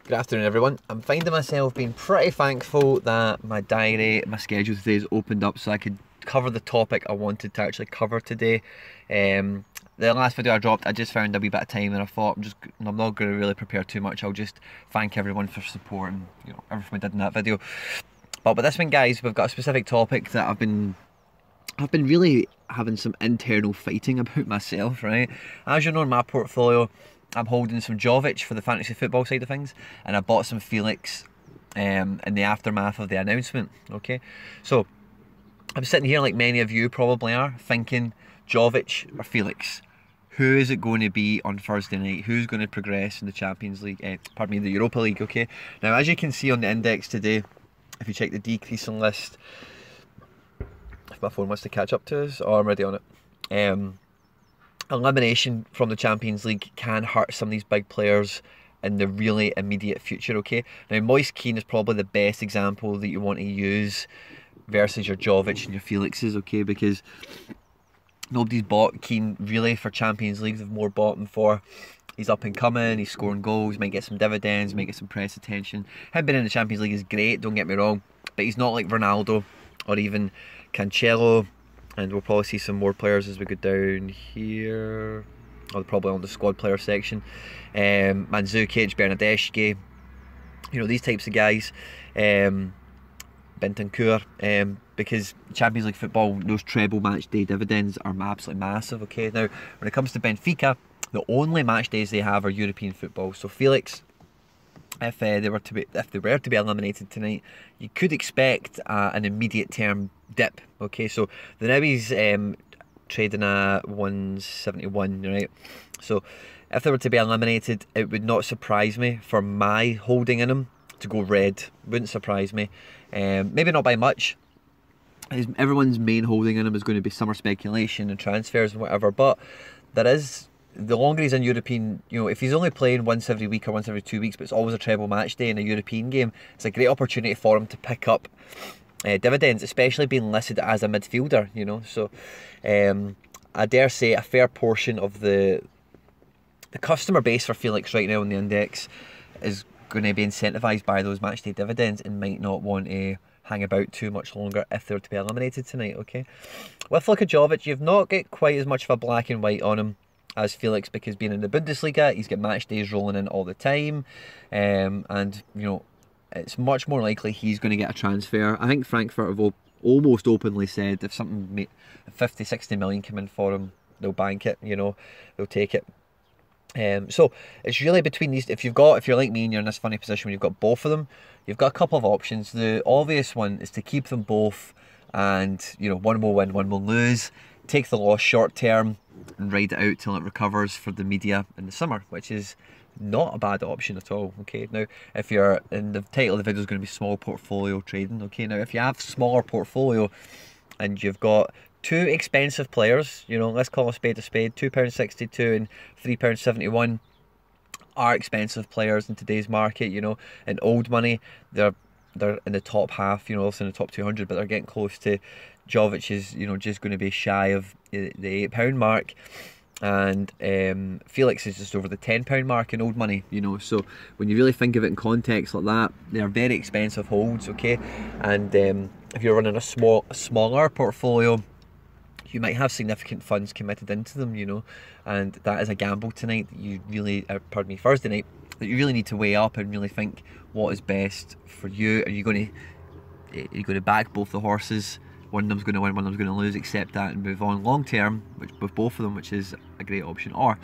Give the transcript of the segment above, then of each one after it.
Good afternoon, everyone. I'm finding myself being pretty thankful that my diary, my schedule today is opened up so I could cover the topic I wanted to actually cover today. The last video I dropped, I just found a wee bit of time and I thought I'm not going to really prepare too much. I'll just thank everyone for support and everything I did in that video. But with this one, guys, we've got a specific topic that I've been really having some internal fighting about myself, right? As you know, in my portfolio, I'm holding some Jovic for the fantasy football side of things, and I bought some Felix in the aftermath of the announcement, okay? So, I'm sitting here like many of you probably are, thinking Jovic or Felix. Who is it going to be on Thursday night? Who's going to progress in the Champions League, the Europa League, okay? Now, as you can see on the index today, if you check the decreasing list, if my phone wants to catch up to us, I'm already on it. Elimination from the Champions League can hurt some of these big players in the really immediate future, okay? Now, Moise Kean is probably the best example that you want to use versus your Jovic and your Felixes, okay? Because nobody's bought Kean really for Champions League. They've more bought him for he's up and coming, he's scoring goals, might get some dividends, might get some press attention. Him being in the Champions League is great, don't get me wrong, but he's not like Ronaldo or even Cancelo. And we'll probably see some more players as we go down here. Oh, probably on the squad player section. Mandzukic, Bernardeschi, these types of guys. Bentancur, because Champions League football, those treble match day dividends are absolutely massive. Okay, now when it comes to Benfica, the only match days they have are European football. So Felix, if they were to be eliminated tonight, you could expect an immediate term dip. Okay, so the now he's trading at 171, right? So if they were to be eliminated, it would not surprise me for my holding in him to go red. Wouldn't surprise me. Maybe not by much. Everyone's main holding in him is going to be summer speculation and transfers and whatever, but there is, the longer he's in European, if he's only playing once every week or once every 2 weeks, but it's always a treble match day in a European game, it's a great opportunity for him to pick up dividends, especially being listed as a midfielder, So I dare say a fair portion of the customer base for Felix right now on the index is going to be incentivised by those matchday dividends and might not want to hang about too much longer if they were to be eliminated tonight, okay? With Luka Jovic, you've not got quite as much of a black and white on him as Felix, because being in the Bundesliga, he's got match days rolling in all the time, and it's much more likely he's going to get a transfer. I think Frankfurt have almost openly said if something 50-60 million come in for him, they'll bank it, they'll take it. So it's really between these. If you're like me and you're in this funny position where you've got both of them, you've got a couple of options. The obvious one is to keep them both, and one will win, one will lose. Take the loss short term and ride it out till it recovers for the media in the summer, which is not a bad option at all. Okay, now if you're in the title of the video is going to be small portfolio trading. Okay, now if you have smaller portfolio and you've got two expensive players, let's call a spade, £2.62 and £3.71 are expensive players in today's market. In old money, they're in the top half, also in the top 200, but they're getting close to Jovic is, just going to be shy of the £8 mark, and Felix is just over the £10 mark in old money. So when you really think of it in context like that, they are very expensive holds, okay? And if you're running a smaller portfolio, you might have significant funds committed into them, and that is a gamble tonight that you really, Thursday night, that you really need to weigh up and really think what is best for you. Are you going to back both the horses? One of them's going to win, one of them's going to lose, accept that and move on long term, with both of them, which is a great option. Or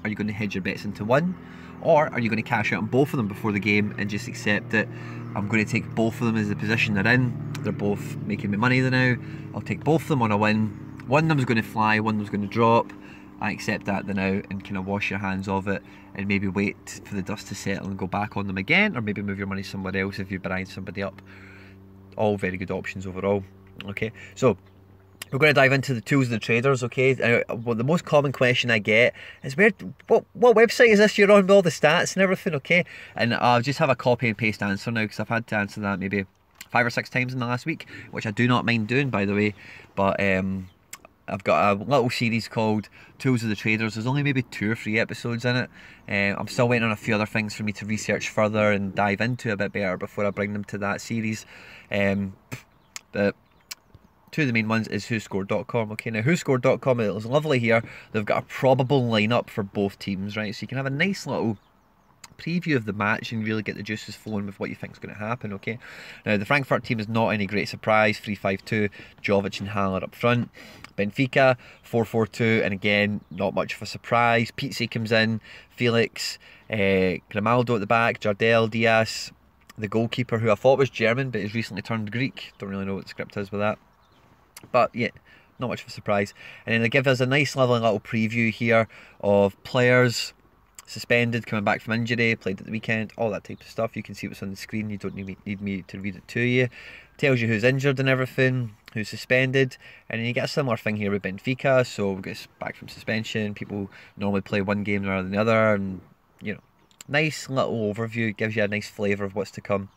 are you going to hedge your bets into one? Or are you going to cash out on both of them before the game and just accept that I'm going to take both of them as the position they're in? They're both making me money now. I'll take both of them on a win. One of them's going to fly, one of them's going to drop. I accept that now and kind of wash your hands of it and maybe wait for the dust to settle and go back on them again, or maybe move your money somewhere else if you're buying somebody up. All very good options overall. Okay, so we're going to dive into the tools of the traders. Okay, well, the most common question I get is what website is this you're on with all the stats and everything? Okay, and I'll just have a copy and paste answer now, because I've had to answer that maybe 5 or 6 times in the last week, which I do not mind doing, by the way. But I've got a little series called Tools of the Traders. There's only maybe 2 or 3 episodes in it. I'm still waiting on a few other things for me to research further and dive into a bit better before I bring them to that series. But 2 of the main ones is whoscored.com. Okay, now whoscored.com is lovely here. They've got a probable lineup for both teams, right? So you can have a nice little preview of the match and really get the juices flowing with what you think is going to happen. Okay, now the Frankfurt team is not any great surprise. 3-5-2, Jovic and Haller up front. Benfica 4-4-2, and again not much of a surprise. Pizzi comes in, Felix, Grimaldo at the back, Jardel, Diaz, the goalkeeper who I thought was German but has recently turned Greek. Don't really know what the script is with that, but yeah, not much of a surprise. And then they give us a nice lovely little preview here of players suspended, coming back from injury, played at the weekend, all that type of stuff. You can see what's on the screen, you don't need me to read it to you. Tells you who's injured and everything, who's suspended, and then you get a similar thing here with Benfica. So we get back from suspension, people normally play one game rather than the other, and you know, nice little overview, gives you a nice flavour of what's to come,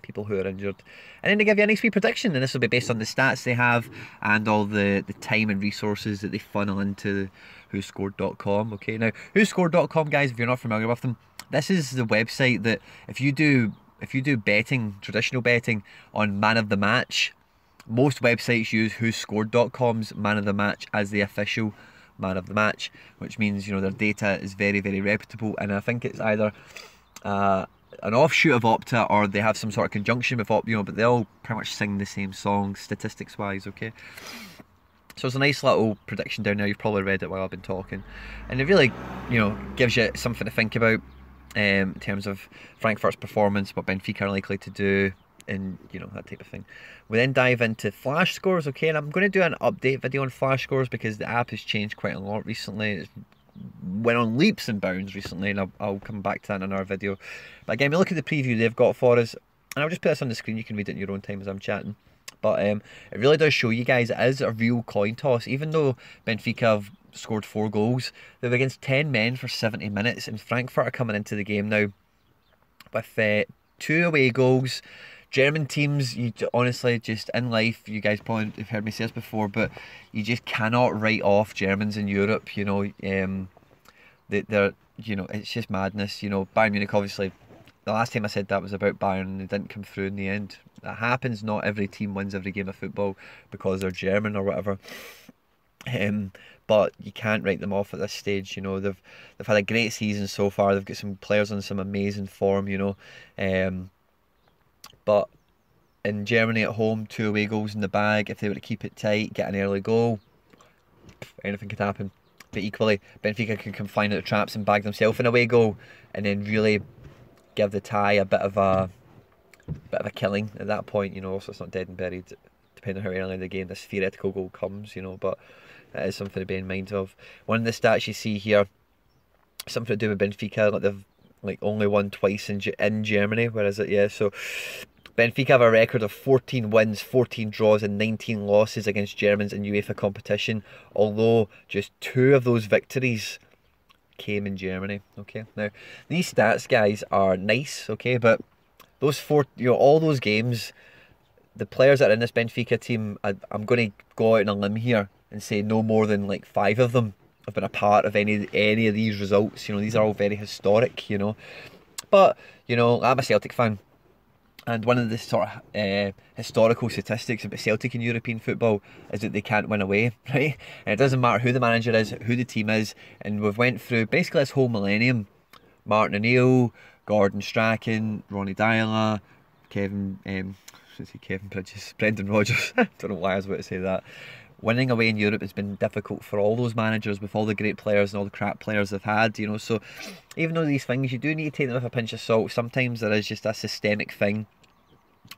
people who are injured. And then they give you a nice wee prediction, and this will be based on the stats they have and all the time and resources that they funnel into whoscored.com. Okay, now whoscored.com, guys, if you're not familiar with them, this is the website that if you do betting, traditional betting on man of the match, most websites use whoscored.com's man of the match as the official man of the match, which means, you know, their data is very, very reputable. And I think it's either an offshoot of Opta, or they have some sort of conjunction with Opta, you know, but they all pretty much sing the same song statistics wise. Okay, so it's a nice little prediction down there. You've probably read it while I've been talking, and it really, you know, gives you something to think about in terms of Frankfurt's performance, what Benfica are likely to do, and you know, that type of thing. We then dive into flash scores. Okay, and I'm going to do an update video on flash scores because the app has changed quite a lot recently. It's went on leaps and bounds recently, and I'll come back to that in another video. But again, we look at the preview they've got for us, and I'll just put this on the screen. You can read it in your own time as I'm chatting. But it really does show you guys it is a real coin toss. Even though Benfica have scored 4 goals, they're against 10 men for 70 minutes, and Frankfurt are coming into the game now with 2 away goals. German teams, you honestly, just in life, you guys probably have heard me say this before, but you just cannot write off Germans in Europe. You know, they're, you know, it's just madness. You know, Bayern Munich, obviously, the last time I said that was about Bayern and they didn't come through in the end. That happens. Not every team wins every game of football because they're German or whatever. But you can't write them off at this stage. You know, they've had a great season so far. They've got some players on some amazing form. You know, but in Germany at home, 2 away goals in the bag. If they were to keep it tight, get an early goal, anything could happen. But equally, Benfica can come flying out the traps and bag themselves an away goal, and then really give the tie a bit of a killing at that point. You know, so it's not dead and buried, depending on how early in the game this theoretical goal comes. You know, but it is something to bear in mind of. One of the stats you see here, something to do with Benfica, like they've only won twice in Germany. Where is it? Yeah, so Benfica have a record of 14 wins, 14 draws and 19 losses against Germans in UEFA competition, although just 2 of those victories came in Germany. Okay, now these stats, guys, are nice, okay, but those 4, you know, all those games, the players that are in this Benfica team, I'm going to go out on a limb here and say no more than 5 of them have been a part of any of these results. You know, these are all very historic, you know, but you know, I'm a Celtic fan. And one of the sort of historical statistics about Celtic in European football is that they can't win away, right? And it doesn't matter who the manager is, who the team is. And we've went through basically this whole millennium. Martin O'Neill, Gordon Strachan, Ronnie Deila, Kevin Bridges, Brendan Rodgers. Don't know why I was about to say that. Winning away in Europe has been difficult for all those managers with all the great players and all the crap players they've had, you know. So even though these things, you do need to take them with a pinch of salt. Sometimes there is just a systemic thing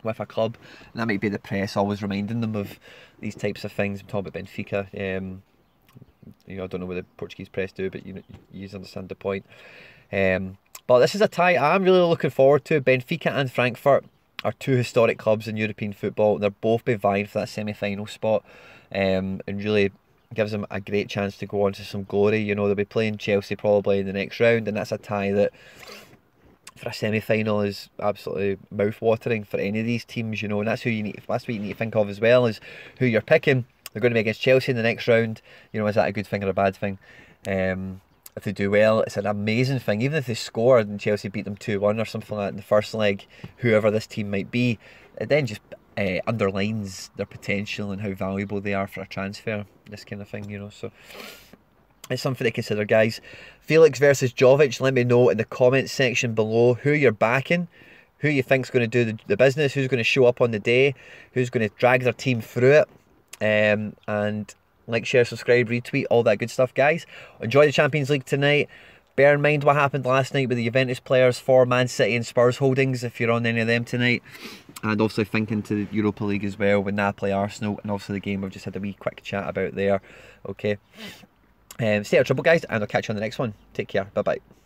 with a club, and that might be the press always reminding them of these types of things. I'm talking about Benfica. You know, I don't know what the Portuguese press do, but you understand the point. But this is a tie I'm really looking forward to. Benfica and Frankfurt are 2 historic clubs in European football, and they'll both be vying for that semi-final spot, and really gives them a great chance to go on to some glory. You know, they'll be playing Chelsea probably in the next round, and that's a tie that for a semi-final is absolutely mouth-watering for any of these teams, you know, and that's what you need to think of as well, is who you're picking. They're going to be against Chelsea in the next round. You know, is that a good thing or a bad thing? If they do well, it's an amazing thing. Even if they score and Chelsea beat them 2-1 or something like that in the first leg, whoever this team might be, it then just underlines their potential and how valuable they are for a transfer, this kind of thing, you know. So it's something to consider, guys. Felix versus Jovic. Let me know in the comments section below who you're backing, who you think's going to do the business, who's going to show up on the day, who's going to drag their team through it. And like, share, subscribe, retweet, all that good stuff, guys. Enjoy the Champions League tonight. Bear in mind what happened last night with the Juventus players for Man City and Spurs holdings, if you're on any of them tonight. And also thinking to the Europa League as well, with Napoli, Arsenal, and also the game we've just had a wee quick chat about there. Okay. Stay out of trouble, guys, and I'll catch you on the next one. Take care. Bye-bye.